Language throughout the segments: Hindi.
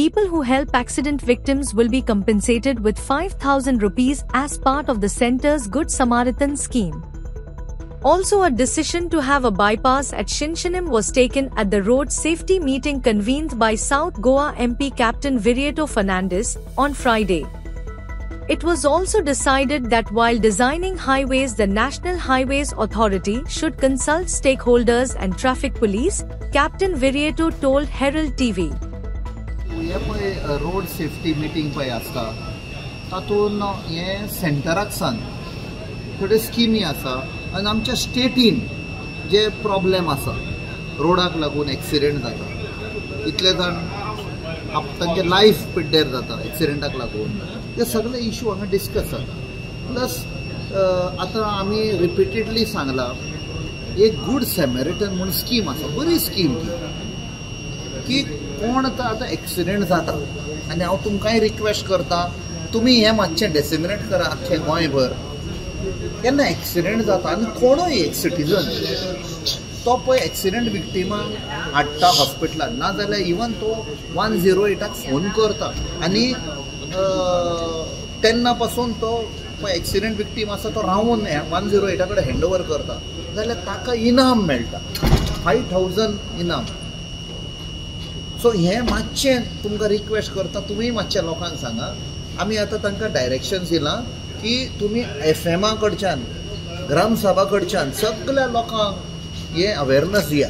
people who help accident victims will be compensated with 5,000 rupees as part of the center's Good Samaritan scheme. Also, a decision to have a bypass at Shinshanim was taken at the road safety meeting convened by South Goa MP Captain Virieto Fernandes on Friday. It was also decided that while designing highways, the National Highways Authority should consult stakeholders and traffic police, Captain Virieto told Herald TV. Road safety meeting पळय आसता तातून हे सेंटराक सान थोडे स्किमी आसा आनी आमच्या स्टेटीन जे प्रॉब्लेम आसा रोडाक लागून एक्सिडेंट जाता इतले जाण तांचे लायफ पिड्ड्यार जाता एक्सिडेंटाक लागून ते सगळे इशू हांगा डिस्कस जाता प्लस आतां आमी रिपिटेडली सांगला एक गुड सॅमेरिटन म्हणून स्कीम आसा बरी स्कीम की कोण आतां एक्सिडेंट जाता आनी हांव तुमकांय रिक्वेस्ट करता तुमी हें मातशें डेसिमिनेट करा आख्खे गोंयभर केन्ना एक्सिडेंट जाता आनी कोणूय एक सिटीजन तो पळय एक्सिडेंट विक्टिमाक हाडटा हॉस्पिटलान नाजाल्यार इवन तो 108 फोन करता आनी तेन्ना पासून तो पळय एक्सिडेंट विक्टीम आसा तो रावून 108 कडेन हँडओवर करता जाल्यार ताका इनाम मेळटा 5,000 इनाम. सो हें मातशें तुमकां रिक्वेस्ट करता तुमी मातशें लोकांक सांगा. आमी आतां तांकां डायरेक्शन्स दिलां की तुमी FM कडच्यान ग्रामसभा कडच्यान सगळ्या लोकांक हे अवेरनस दिया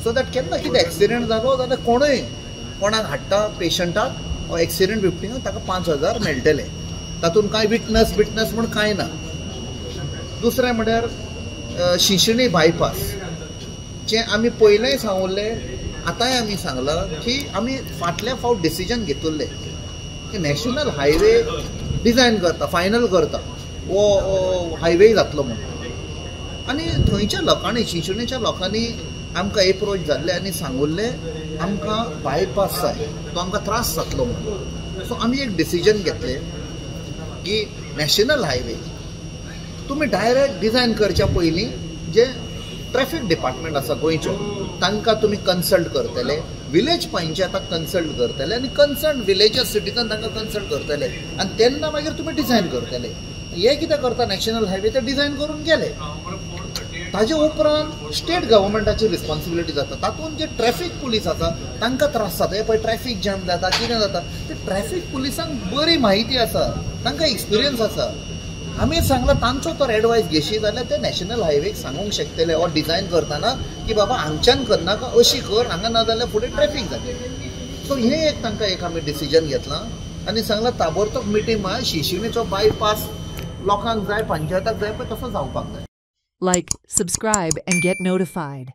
सो दॅट केन्ना कितें एक्सिडेंट जालो जाल्यार कोणूय कोणाक हाडटा पेशंटाक एक्सिडेंट विक्टिमाक ताका 5,000 मेळटले तातूंत कांय विटनस म्हूण कांय ना. दुसरें म्हळ्यार शिंशणी बायपास जें आमी पयलेंय सांगुल्लें आतांय आमी सांगलां की आमी फाटल्या फावट डिसिजन घेतिल्लें की नॅशनल हायवे डिझायन करता फायनल करता वो हायवे जातलो म्हणून आनी थंयच्या लोकांनी शिंशणीच्या लोकांनी आमकां एप्रोच जाल्ले आनी सांगुल्लें आमकां बायपास जाय तो आमकां त्रास जातलो म्हणून. सो आमी एक डिसिजन घेतलें की नॅशनल हायवे तुमी डायरेक्ट डिझायन करच्या पयलीं जे ट्रॅफिक डिपार्टमेंट आसा गोंयचो तांकां तुमी कन्सल्ट करतले विलेज पंचायताक कन्सल्ट करतले आनी कन्सर्न विलेजस सिटीजन तांकां कन्सल्ट करतले आनी तेन्ना मागीर तुमी डिझायन करतले. हे कितें करता नॅशनल हायवे ते डिझायन करून गेले ताजे उपरांत स्टेट गव्हर्मेंटाची रिस्पॉन्सिबिलिटी जाता तातूंत जे ट्रॅफिक पुलीस आसा तांकां त्रास जाता हे पळय ट्रॅफिक जॅम जाता कितें जाता ते ट्रॅफिक पुलिसांक बरी म्हायती आसा तांकां एक्सपिरियन्स आसा. आमी सांगलां तांचो तर एडवायस घेशी जाल्यार ते नॅशनल हायवेक सांगूंक शकतले हो डिझायन करतना की बाबा हांगच्यान करनाका अशी कर हांगा ना जाल्यार फुडें ट्रॅफिक जातलें. सो हें एक तांकां एक आमी डिसिजन घेतलां आनी सांगलां ताबडतोब मिटींग म्हळ्यार शिंशणीचो बायपास लोकांक जाय पंचायताक जाय पळय तसो जावपाक जाय. Like, subscribe and get notified.